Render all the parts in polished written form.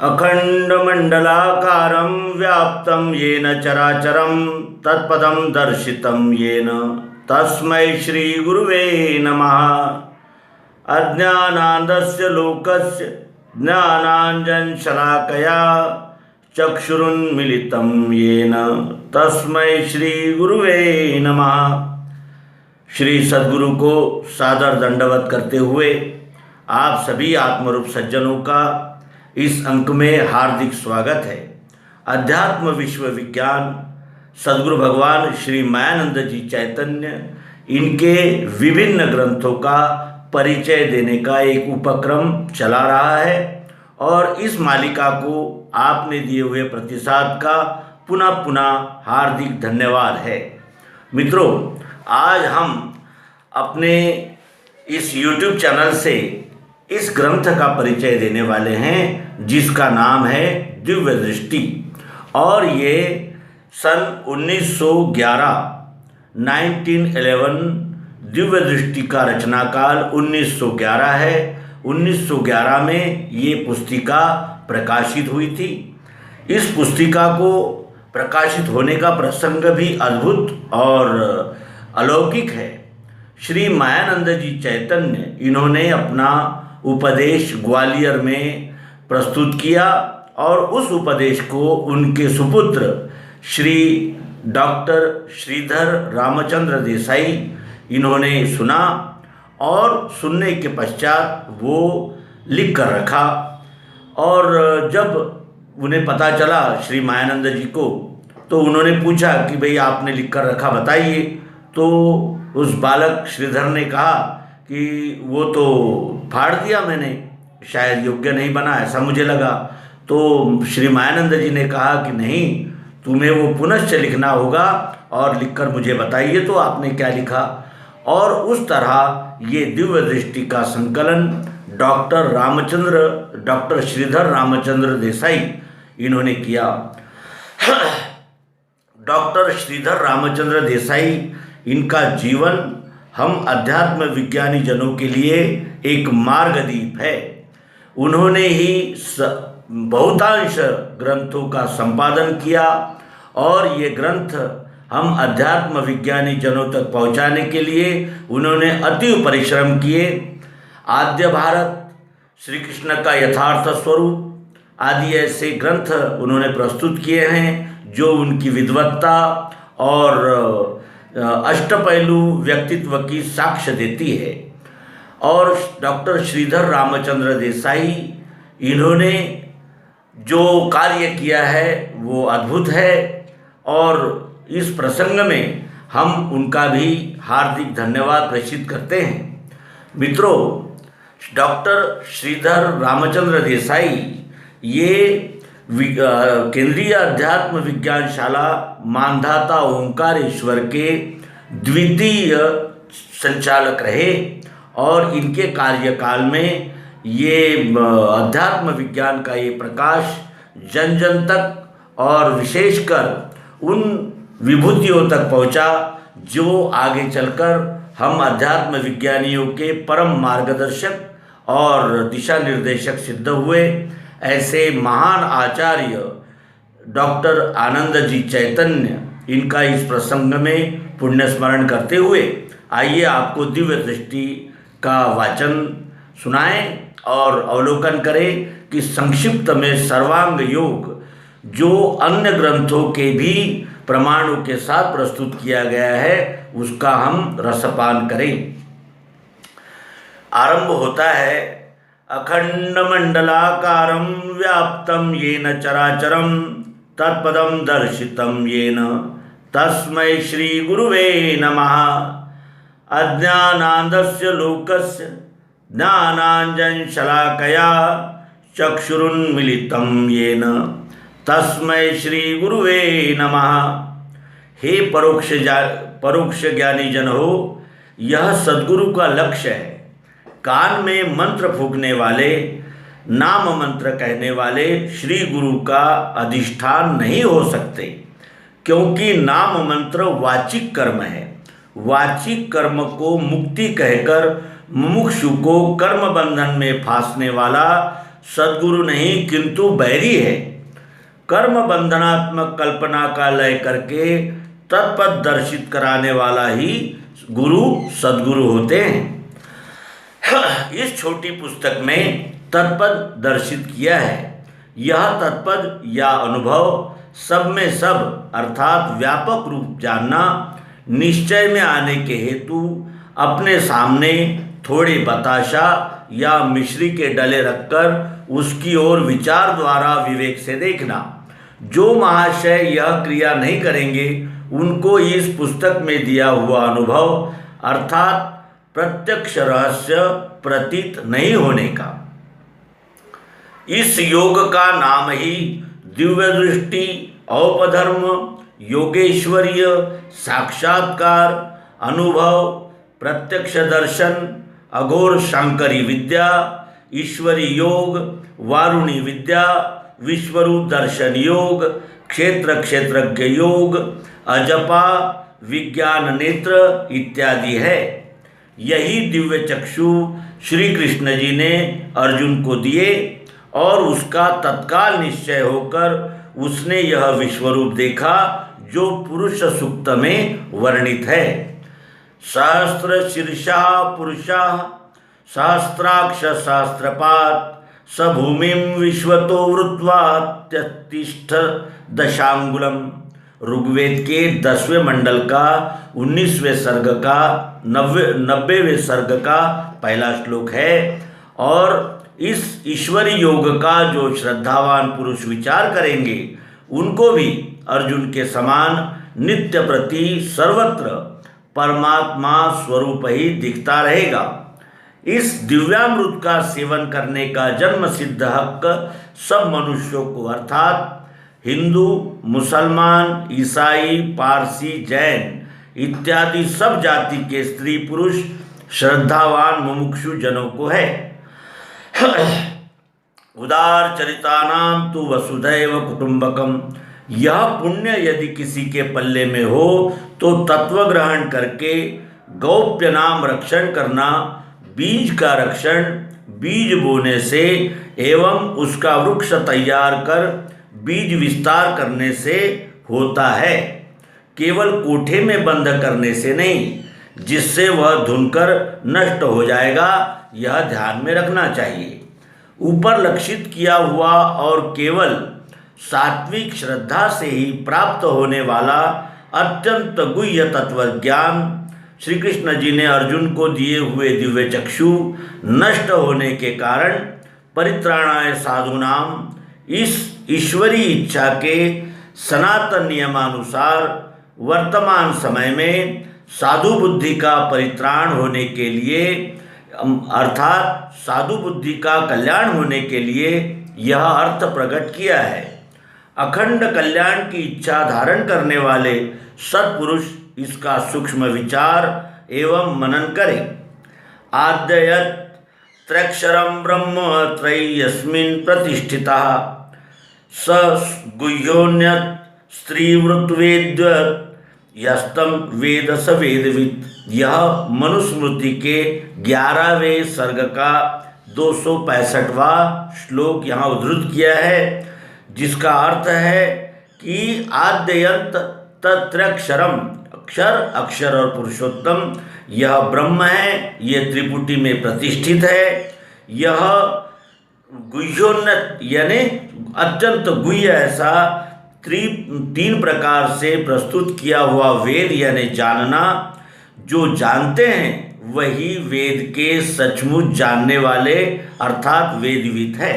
अखंडमंडलाकारं व्याप्तं येन चराचरं तत्पदं दर्शितं येन तस्मै श्रीगुरुवे नमः। अज्ञानान्धस्य लोकस्य ज्ञानाञ्जनशलाकया चक्षुरुन्मीलितं येन तस्मै श्रीगुरुवे नमः। श्री सद्गुरु को सादर दंडवत करते हुए आप सभी आत्मरूप सज्जनों का इस अंक में हार्दिक स्वागत है। अध्यात्म विश्व विज्ञान सद्गुरु भगवान श्री मायानंद जी चैतन्य इनके विभिन्न ग्रंथों का परिचय देने का एक उपक्रम चला रहा है और इस मालिका को आपने दिए हुए प्रतिसाद का पुनः पुनः हार्दिक धन्यवाद है। मित्रों, आज हम अपने इस YouTube चैनल से इस ग्रंथ का परिचय देने वाले हैं जिसका नाम है दिव्य दृष्टि और ये सन 1911 दिव्य दृष्टि का रचनाकाल 1911 है। 1911 में ये पुस्तिका प्रकाशित हुई थी। इस पुस्तिका को प्रकाशित होने का प्रसंग भी अद्भुत और अलौकिक है। श्री मायानंद जी चैतन्य इन्होंने अपना उपदेश ग्वालियर में प्रस्तुत किया और उस उपदेश को उनके सुपुत्र श्री डॉक्टर श्रीधर रामचंद्र देसाई इन्होंने सुना और सुनने के पश्चात वो लिख कर रखा। और जब उन्हें पता चला श्री मायानंद जी को तो उन्होंने पूछा कि भाई आपने लिख कर रखा, बताइए। तो उस बालक श्रीधर ने कहा कि वो तो फाड़ दिया मैंने, शायद योग्य नहीं बना, ऐसा मुझे लगा। तो श्री मायानंद जी ने कहा कि नहीं, तुम्हें वो पुनश्च लिखना होगा और लिखकर मुझे बताइए तो आपने क्या लिखा। और उस तरह ये दिव्य दृष्टि का संकलन डॉक्टर श्रीधर रामचंद्र देसाई इन्होंने किया। डॉक्टर श्रीधर रामचंद्र देसाई इनका जीवन हम अध्यात्म विज्ञानी जनों के लिए एक मार्गदीप है। उन्होंने ही बहुतांश ग्रंथों का संपादन किया और ये ग्रंथ हम अध्यात्म विज्ञानी जनों तक पहुंचाने के लिए उन्होंने अति परिश्रम किए। आद्य भारत, श्री कृष्ण का यथार्थ स्वरूप आदि ऐसे ग्रंथ उन्होंने प्रस्तुत किए हैं जो उनकी विद्वत्ता और अष्टपहलू व्यक्तित्व की साक्ष्य देती है। और डॉक्टर श्रीधर रामचंद्र देसाई इन्होंने जो कार्य किया है वो अद्भुत है और इस प्रसंग में हम उनका भी हार्दिक धन्यवाद प्रेषित करते हैं। मित्रों, डॉक्टर श्रीधर रामचंद्र देसाई ये केंद्रीय अध्यात्म विज्ञानशाला मानधाता ओंकारेश्वर के द्वितीय संचालक रहे और इनके कार्यकाल में ये अध्यात्म विज्ञान का ये प्रकाश जन जन तक और विशेषकर उन विभूतियों तक पहुंचा जो आगे चलकर हम अध्यात्म विज्ञानियों के परम मार्गदर्शक और दिशा निर्देशक सिद्ध हुए। ऐसे महान आचार्य डॉक्टर आनंद जी चैतन्य इनका इस प्रसंग में पुण्य स्मरण करते हुए आइए आपको दिव्य दृष्टि का वाचन सुनाएं और अवलोकन करें कि संक्षिप्त में सर्वांग योग जो अन्य ग्रंथों के भी प्रमाणों के साथ प्रस्तुत किया गया है उसका हम रसपान करें। आरंभ होता है, अखंडमंडलाकारं व्याप्तं येन चराचरं तत्पदं दर्शितं येन तस्मै श्रीगुरुवे नमः। अज्ञानान्धस्य लोकस्य ज्ञानाञ्जनशलाकया चक्षुरुन्मीलितं येन तस्मै श्रीगुरुवे नमः। हे परोक्ष ज्ञानी जन हो, यह सद्गुरु का लक्ष्य है। कान में मंत्र फूंकने वाले, नाम मंत्र कहने वाले श्री गुरु का अधिष्ठान नहीं हो सकते, क्योंकि नाम मंत्र वाचिक कर्म है। वाचिक कर्म को मुक्ति कहकर मुमुक्षु को कर्म बंधन में फांसने वाला सद्गुरु नहीं किंतु बैरी है। कर्म बंधनात्मक कल्पना का लय करके तत्पद दर्शित कराने वाला ही गुरु सद्गुरु होते हैं। इस छोटी पुस्तक में तत्पद दर्शित किया है। यह तत्पद या अनुभव सब में सब अर्थात व्यापक रूप जानना, निश्चय में आने के हेतु अपने सामने थोड़े बताशा या मिश्री के डले रखकर उसकी ओर विचार द्वारा विवेक से देखना। जो महाशय यह क्रिया नहीं करेंगे उनको इस पुस्तक में दिया हुआ अनुभव अर्थात प्रत्यक्ष रहस्य प्रतीत नहीं होने का। इस योग का नाम ही दिव्य दृष्टि, औपधर्म, योगेश्वरीय, साक्षात्कार, अनुभव, प्रत्यक्ष दर्शन, अघोर शांकरी विद्या, ईश्वरी योग, वारुणी विद्या, विश्वरूप दर्शन योग, क्षेत्र क्षेत्रज्ञ योग, अजपा, विज्ञान नेत्र इत्यादि है। यही दिव्य चक्षु श्री कृष्ण जी ने अर्जुन को दिए और उसका तत्काल निश्चय होकर उसने यह विश्वरूप देखा जो पुरुष सूक्त में वर्णित है। सहस्र शीर्षा पुरुषा सहस्राक्ष सहस्रपात स भूमिम विश्वतो वृत्वा त्यतिष्ठ दशांगुलम। ऋग्वेद के 10वें मंडल का 19वें सर्ग का 90वें सर्ग का पहला श्लोक है। और इस ईश्वरी योग का जो श्रद्धावान पुरुष विचार करेंगे उनको भी अर्जुन के समान नित्य प्रति सर्वत्र परमात्मा स्वरूप ही दिखता रहेगा। इस दिव्यामृत का सेवन करने का जन्म सिद्ध हक सब मनुष्यों को अर्थात हिंदू, मुसलमान, ईसाई, पारसी, जैन इत्यादि सब जाति के स्त्री पुरुष श्रद्धावान मुमुक्षु जनों को है। उदार चरितानाम तु वसुधैव कुटुंबकम। यह पुण्य यदि किसी के पल्ले में हो तो तत्व ग्रहण करके गौप्य नाम रक्षण करना, बीज का रक्षण बीज बोने से एवं उसका वृक्ष तैयार कर बीज विस्तार करने से होता है, केवल कोठे में बंद करने से नहीं, जिससे वह धुनकर नष्ट हो जाएगा, यह ध्यान में रखना चाहिए। ऊपर लक्षित किया हुआ और केवल सात्विक श्रद्धा से ही प्राप्त होने वाला अत्यंत गुह्य तत्व ज्ञान श्री कृष्ण जी ने अर्जुन को दिए हुए दिव्य चक्षु नष्ट होने के कारण परित्राणाय साधूनाम इस ईश्वरी इच्छा के सनातन नियमानुसार वर्तमान समय में साधु बुद्धि का परित्राण होने के लिए अर्थात साधु बुद्धि का कल्याण होने के लिए यह अर्थ प्रकट किया है। अखंड कल्याण की इच्छा धारण करने वाले सत्पुरुष इसका सूक्ष्म विचार एवं मनन करें। आद्ययत् त्रैक्षरं ब्रह्म त्रयस्मिन् प्रतिष्ठितः स गुह्योन्यत् स्त्रीवृत्वेद्य यस्तम वेद स वेदवित्। यह मनुस्मृति के 11वें सर्ग का 265वां श्लोक यहाँ उद्धृत किया है, जिसका अर्थ है कि आद्यंत तत्रक्षरम, अक्षर अक्षर और पुरुषोत्तम यह ब्रह्म है, ये त्रिपुटी में प्रतिष्ठित है। यह गुह्योन्नत यानी अत्यंत गुह्य ऐसा 3 प्रकार से प्रस्तुत किया हुआ वेद यानी जानना, जो जानते हैं वही वेद के सचमुच जानने वाले अर्थात वेदविद है।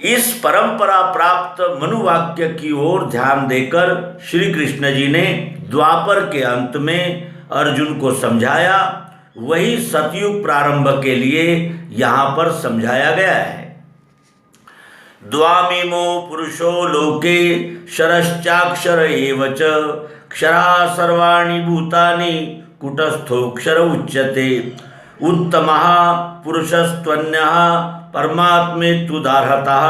इस परंपरा प्राप्त मनुवाक्य की ओर ध्यान देकर श्री कृष्ण जी ने द्वापर के अंत में अर्जुन को समझाया, वही सतयुग प्रारंभ के लिए यहाँ पर समझाया गया है। द्वामिमो पुरुषो लोके क्षरश्चाक्षर एव च क्षरा सर्वाणि भूतानि कुटस्थोक्षर उच्यते उत्तमः पुरुषस्त्वन्यः परमात्मेत्युदाहतः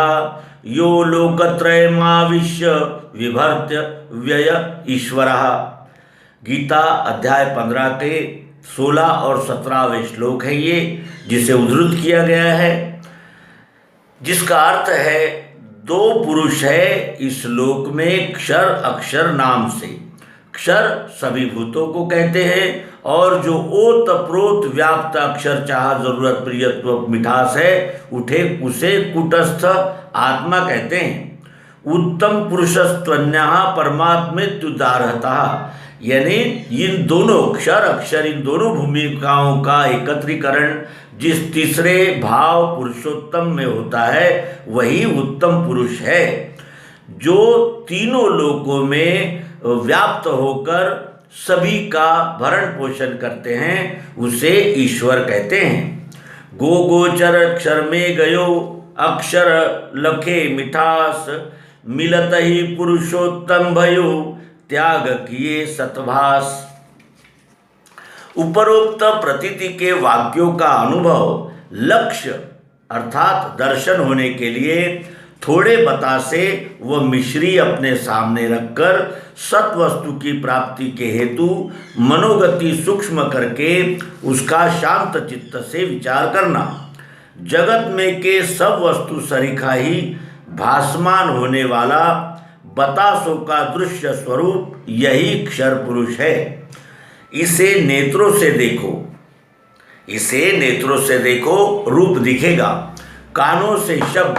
यो लोकत्रयमाविश्य विभर्त्य व्यय ईश्वरः। गीता अध्याय 15 के 16 और 17वें श्लोक है ये, जिसे उद्धृत किया गया है। जिसका अर्थ है दो पुरुष है इस लोक में क्षर अक्षर नाम से। क्षर सभी भूतों को कहते हैं और जो ओत प्रोत व्याप्त अक्षर चाह जरूरत प्रियत्व मिठास है उठे उसे कुटस्थ आत्मा कहते हैं। उत्तम पुरुषस्त्वन्य परमात्मेत्युदारहता, यानी इन दोनों क्षर अक्षर इन दोनों भूमिकाओं का एकत्रीकरण जिस तीसरे भाव पुरुषोत्तम में होता है वही उत्तम पुरुष है, जो तीनों लोकों में व्याप्त होकर सभी का भरण पोषण करते हैं, उसे ईश्वर कहते हैं। गो गोचर अक्षर में गयो अक्षर लखे मिठास, मिलत ही पुरुषोत्तम भयो त्याग किए सतभास। उपरोक्त प्रतीति के वाक्यों का अनुभव लक्ष्य अर्थात दर्शन होने के लिए थोड़े बतासे व मिश्री अपने सामने रखकर सत्वस्तु की प्राप्ति के हेतु मनोगति सूक्ष्म करके उसका शांत चित्त से विचार करना। जगत में के सब वस्तु सरीखा ही भासमान होने वाला बतासों का दृश्य स्वरूप यही क्षर पुरुष है। इसे नेत्रों से देखो, इसे नेत्रों से देखो रूप दिखेगा, कानों से शब्द,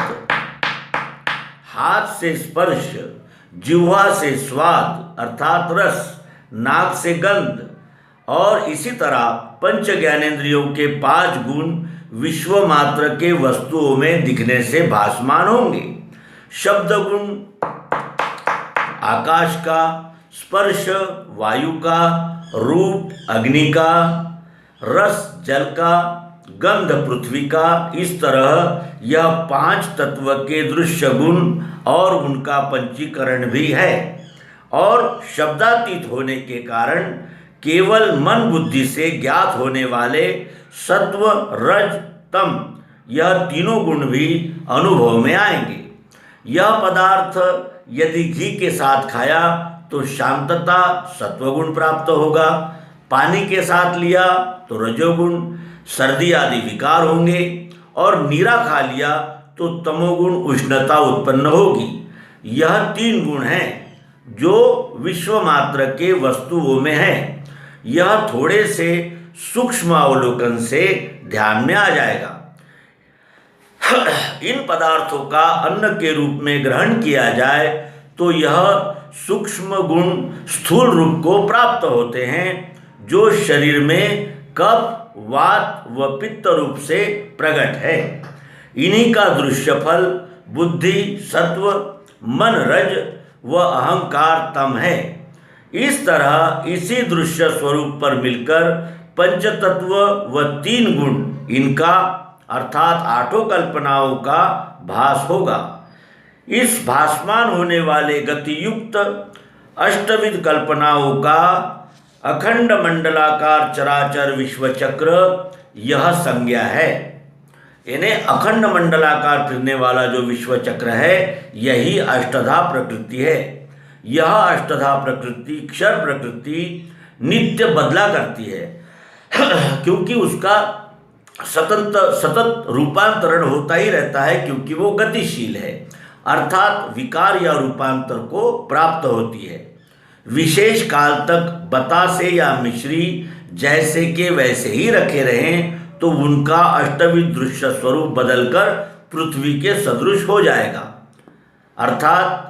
हाथ से स्पर्श, जिह्वा से स्वाद अर्थात रस, नाक से गंध और इसी तरह पंच ज्ञानेंद्रियों के 5 गुण विश्व मात्र के वस्तुओं में दिखने से भासमान होंगे। शब्द गुण आकाश का, स्पर्श वायु का, रूप अग्नि का, रस जल का, गंध पृथ्वी का, इस तरह यह 5 तत्व के दृश्य गुण और उनका पंचीकरण भी है। और शब्दातीत होने के कारण केवल मन बुद्धि से ज्ञात होने वाले सत्व रज तम यह तीनों गुण भी अनुभव में आएंगे। यह पदार्थ यदि घी के साथ खाया तो शांतता सत्वगुण प्राप्त होगा, पानी के साथ लिया तो रजोगुण, सर्दी आदि विकार होंगे और नीरा खा लिया तो तमोगुण उष्णता उत्पन्न होगी। यह 3 गुण हैं जो विश्व मात्र के वस्तुओं में हैं। यह थोड़े से सूक्ष्म अवलोकन से ध्यान में आ जाएगा। इन पदार्थों का अन्न के रूप में ग्रहण किया जाए तो यह सूक्ष्म गुण स्थूल रूप को प्राप्त होते हैं, जो शरीर में कफ वात व पित्त रूप से प्रकट है। इन्हीं का दृश्य फल बुद्धि सत्व, मन रज व अहंकार तम है। इस तरह इसी दृश्य स्वरूप पर मिलकर पंचतत्व व 3 गुण इनका अर्थात 8 कल्पनाओं का भास होगा। इस भासमान होने वाले गतियुक्त अष्टविध कल्पनाओं का अखंड मंडलाकार चराचर विश्वचक्र यह संज्ञा है। यानी अखंड मंडलाकार फिरने वाला जो विश्वचक्र है यही अष्टधा प्रकृति है। यह अष्टधा प्रकृति क्षर प्रकृति नित्य बदला करती है क्योंकि उसका सतत रूपांतरण होता ही रहता है, क्योंकि वो गतिशील है अर्थात विकार या रूपांतर को प्राप्त होती है। विशेष काल तक बतासे या मिश्री जैसे के वैसे ही रखे रहें तो उनका अष्टविध दृश्य स्वरूप बदलकर पृथ्वी के सदृश हो जाएगा। अर्थात